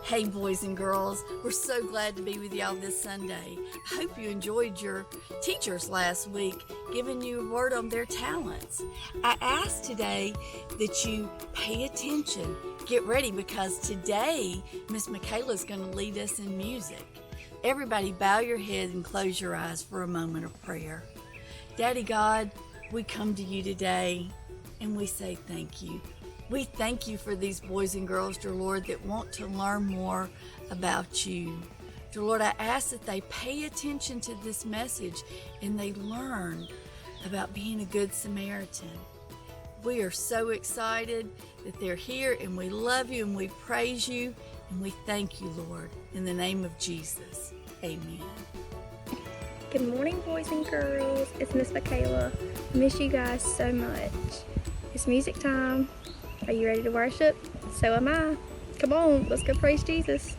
Hey, boys and girls, we're so glad to be with y'all this Sunday. I hope you enjoyed your teachers last week giving you a word on their talents. I asked today that you pay attention. Get ready because today Miss Michaela's going to lead us in music. Everybody bow your head and close your eyes for a moment of prayer. Daddy God, we come to you today and we say thank you. We thank you for these boys and girls, dear Lord, that want to learn more about you. Dear Lord, I ask that they pay attention to this message and they learn about being a good Samaritan. We are so excited that they're here and we love you and we praise you and we thank you, Lord, in the name of Jesus. Amen. Good morning, boys and girls. It's Miss Michaela. I miss you guys so much. It's music time. Are you ready to worship? So am I. Come on, let's go praise Jesus.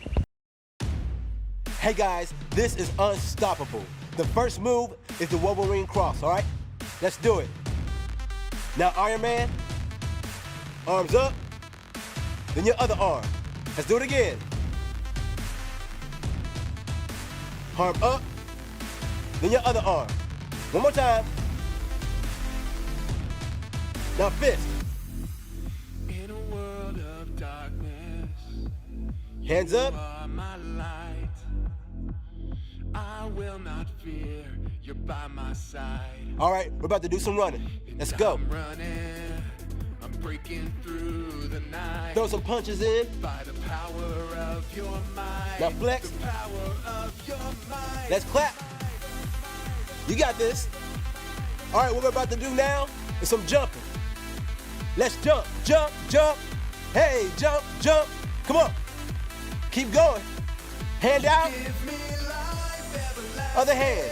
Hey guys, this is Unstoppable. The first move is the Wolverine cross, all right? Let's do it. Now Iron Man, arms up, then your other arm. Let's do it again. Arm up, then your other arm. One more time. Now fist. In a world of darkness, Hands up. you are my light. I will not fear, you're by my side. All right, we're about to do some running. Let's go. I'm running, I'm breaking through the night. Throw some punches in. By the power of your might. Now flex. The power of your might. Let's clap. You got this. All right, what we're about to do now is some jumping. Let's jump, jump, jump. Hey, jump, jump. Come on. Keep going. Hand out. Give me life everlasting. Other hand.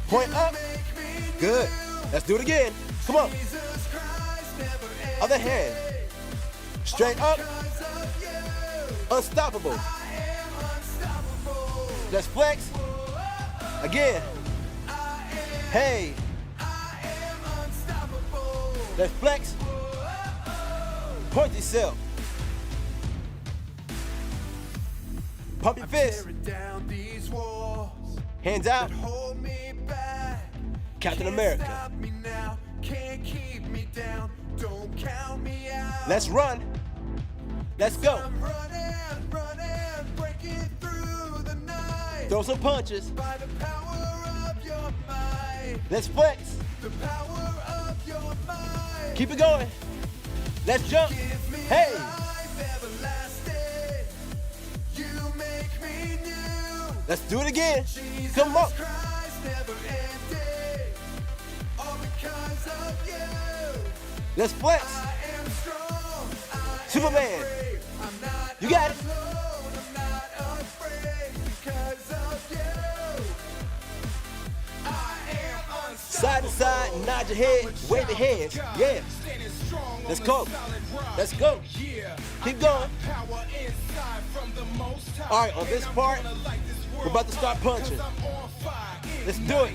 Point up. Make me Good. Let's do it again. Come on. Jesus Christ never ends. Other hand. Straight up. Because of you, Unstoppable. I am unstoppable. Let's flex. Again. Hey. I am unstoppable. Let's flex. Point yourself. Pump your fist. Tearing down these walls Hands out. that hold me back. Captain Can't America. Stop me now. Can't keep me down. Don't count me out. Let's run. Let's go. I'm running, running, breaking through the night. Throw some punches. By the power of your might. Let's flex. The power of your might. Keep it going. Let's jump. Give me Hey. life everlasting. You make me new. Let's do it again. Jesus Come on. Christ never ending. All because of you. Let's flex. I am strong. I Superman. am brave. I'm not You got it. alone. I'm not afraid because of you. I am unstoppable. Side to side, nod your head, wave your hands. Yeah. Let's go. Let's go. Keep going. All right, on this part, we're about to start punching. Let's do it.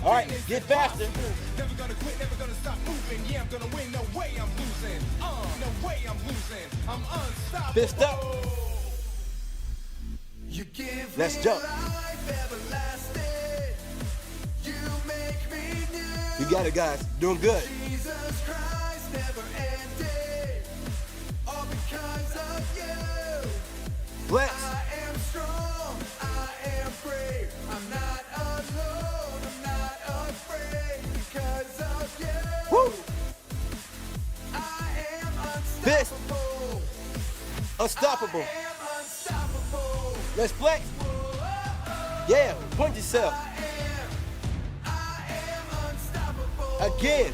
All right, get faster. Never gonna quit, never gonna stop moving. Yeah, I'm gonna win. No way I'm losing. No way I'm losing. I'm unstoppable. Fist up. You give Let's me jump. life everlasting. You make me new. You got it, guys. Doing good. Jesus Christ never ending. All because of you. Flex. I am strong. I am brave. I'm not alone. I'm not afraid because of you. Woo. I am Fist. unstoppable. Unstoppable. I am unstoppable. Let's flex. Yeah, point yourself. I am unstoppable. Again.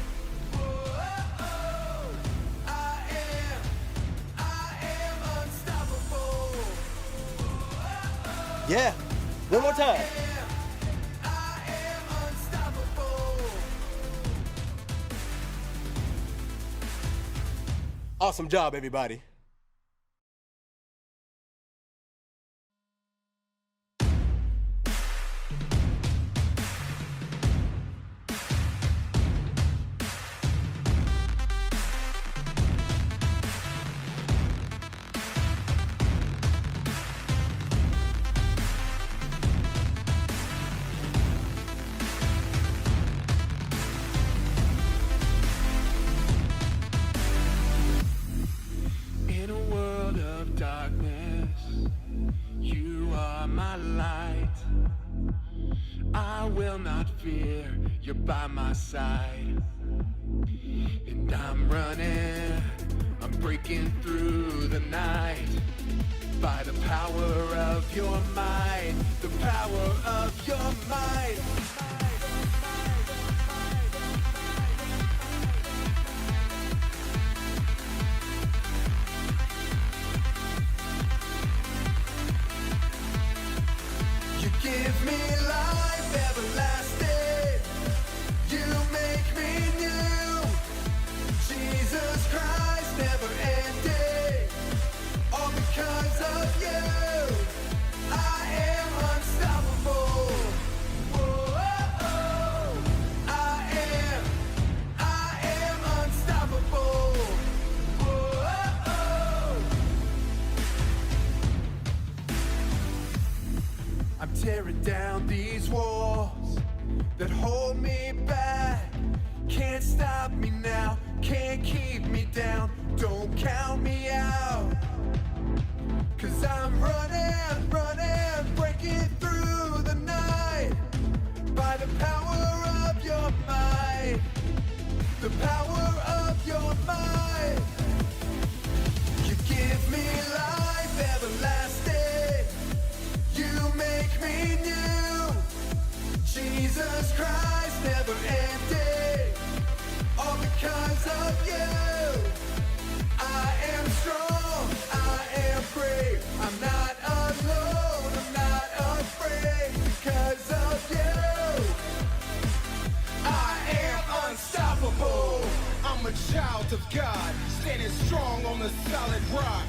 I am unstoppable. Yeah. One more time. I am unstoppable. Awesome job, everybody. you're by my side. And I'm running, I'm breaking through the night. By the power of your might, the power of your might. You give me life everlasting. You make me new. Jesus Christ, never ending. All because of you, I am unstoppable. Whoa, oh, oh. I am unstoppable. Whoa, oh, oh. I'm tearing down these walls that hold me back. Can't stop me now, can't keep me down. Don't count me out. 'Cause I'm running, running, breaking through the night. By the power of your might. The power of your might. You give me life everlasting. You make me new. Jesus Christ, never ending. All because of you. I am strong, I am brave. I'm not alone, I'm not afraid. Because of you, I am unstoppable. I'm a child of God, standing strong on a solid rock.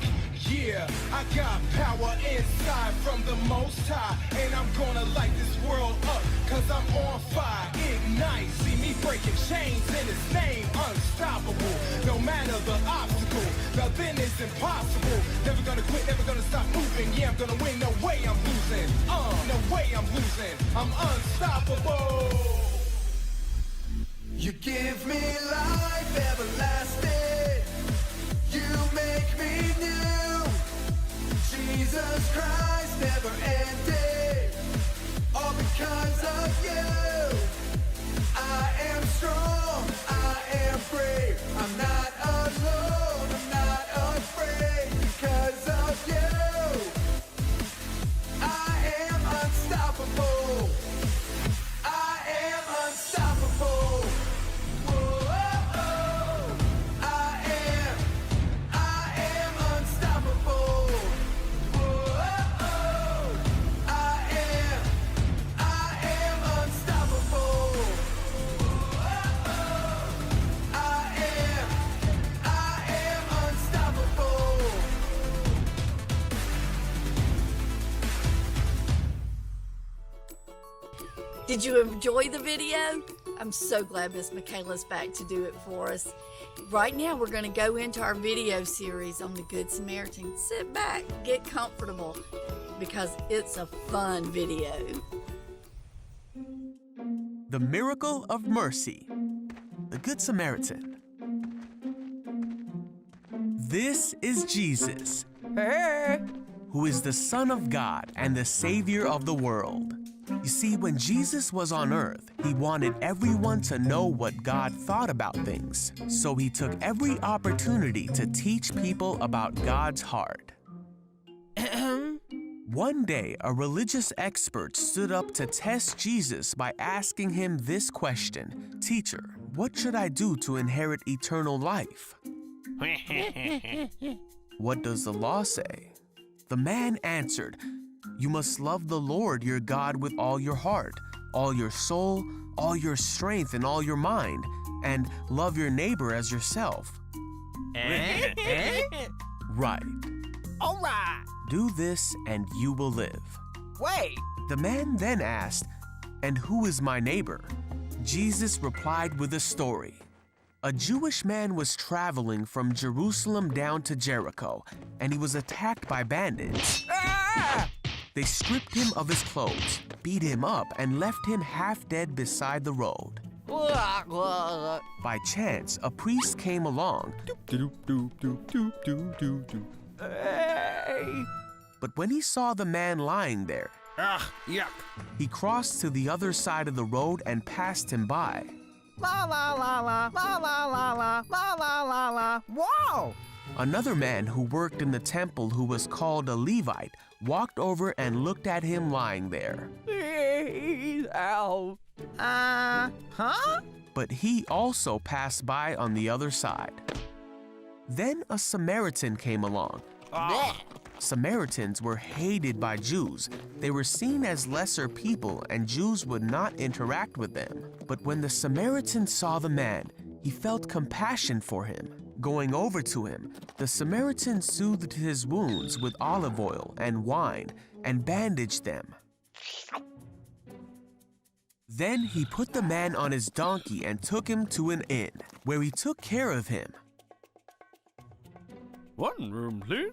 Yeah, I got power inside from the Most High. And I'm gonna light this world up, 'cause I'm on fire. Ignite, see me breaking chains in His name. Unstoppable, no matter the obstacle. Nothing is impossible. Never gonna quit, never gonna stop moving. Yeah, I'm gonna win, no way I'm losing. No way I'm losing. I'm unstoppable. You give me life everlasting. You make me new. Jesus Christ, never ending. All because of you. I am strong, I am brave. I'm not alone, I'm not afraid. Because of you, I am unstoppable. I am unstoppable. Whoa, oh, oh. I am unstoppable. Whoa, oh, oh. I am unstoppable. Whoa, oh, oh. I am unstoppable. Did you enjoy the video? I'm so glad Miss Michaela's back to do it for us. Right now, we're going to go into our video series on the Good Samaritan. Sit back, get comfortable, because it's a fun video. The Miracle of Mercy, the Good Samaritan. This is Jesus, who is the Son of God and the Savior of the world. You see, when Jesus was on earth, he wanted everyone to know what God thought about things. So he took every opportunity to teach people about God's heart. One day, a religious expert stood up to test Jesus by asking him this question: "Teacher, what should I do to inherit eternal life?" What does the law say? The man answered, "You must love the Lord your God with all your heart, all your soul, all your strength, and all your mind, and love your neighbor as yourself." Right. All right. Do this and you will live. Wait. The man then asked, "And who is my neighbor?" Jesus replied with a story. A Jewish man was traveling from Jerusalem down to Jericho, and he was attacked by bandits. Ah! They stripped him of his clothes, beat him up, and left him half dead beside the road. By chance, a priest came along. But when he saw the man lying there, Ugh, yuck. He crossed to the other side of the road and passed him by. La la la la, la la la la, la la la la. Whoa! Another man who worked in the temple, who was called a Levite, walked over and looked at him lying there. Please help. Huh? But he also passed by on the other side. Then a Samaritan came along. Samaritans were hated by Jews. They were seen as lesser people, and Jews would not interact with them. But when the Samaritan saw the man, he felt compassion for him. Going over to him, the Samaritan soothed his wounds with olive oil and wine and bandaged them. Then he put the man on his donkey and took him to an inn, where he took care of him. One room, please.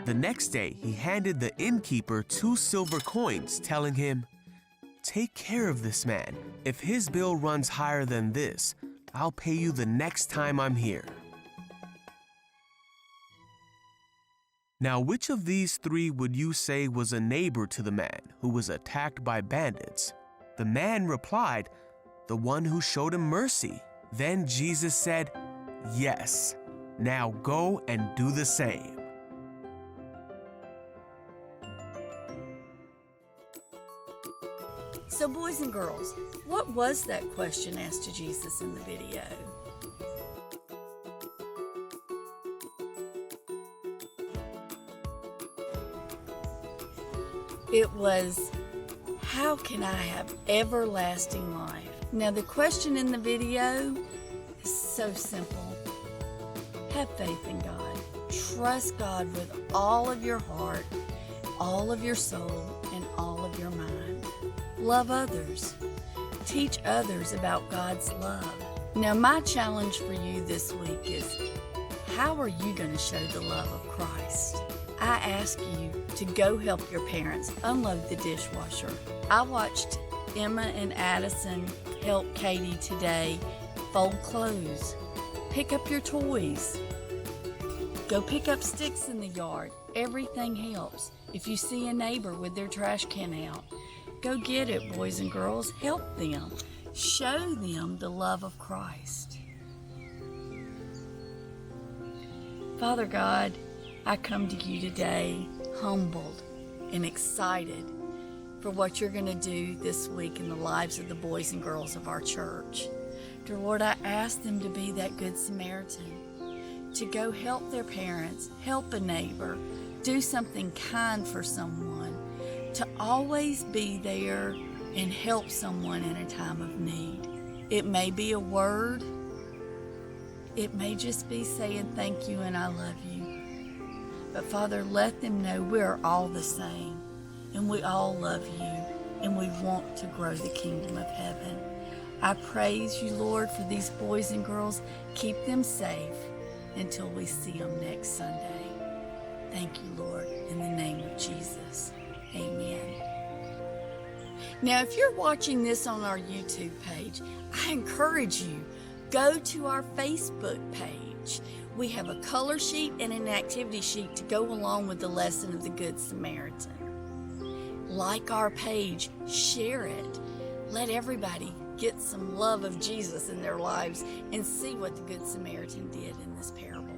The next day, he handed the innkeeper 2 silver coins, telling him, "Take care of this man. If his bill runs higher than this, I'll pay you the next time I'm here." Now, which of these 3 would you say was a neighbor to the man who was attacked by bandits? The man replied, "The one who showed him mercy." Then Jesus said, "Yes, now go and do the same." So, boys and girls, what was that question asked to Jesus in the video? It was, how can I have everlasting life? Now, the question in the video is so simple. Have faith in God. Trust God with all of your heart, all of your soul, and all of your mind. Love others. Teach others about God's love. Now, my challenge for you this week is, how are you going to show the love of Christ? I ask you to go help your parents unload the dishwasher. I watched Emma and Addison help Katie today fold clothes, pick up your toys, go pick up sticks in the yard. Everything helps. If you see a neighbor with their trash can out, go get it, boys and girls. Help them. Show them the love of Christ. Father God, I come to you today humbled and excited for what you're going to do this week in the lives of the boys and girls of our church. Dear Lord, I ask them to be that good Samaritan, to go help their parents, help a neighbor, do something kind for someone, to always be there and help someone in a time of need. It may be a word. It may just be saying thank you and I love you. But Father, let them know we're all the same and we all love you and we want to grow the kingdom of heaven. I praise you, Lord, for these boys and girls. Keep them safe until we see them next Sunday. Thank you, Lord, in the name of Jesus. Amen. Now, if you're watching this on our YouTube page, I encourage you, go to our Facebook page. We have a color sheet and an activity sheet to go along with the lesson of the Good Samaritan. Like our page, share it. Let everybody get some love of Jesus in their lives and see what the Good Samaritan did in this parable.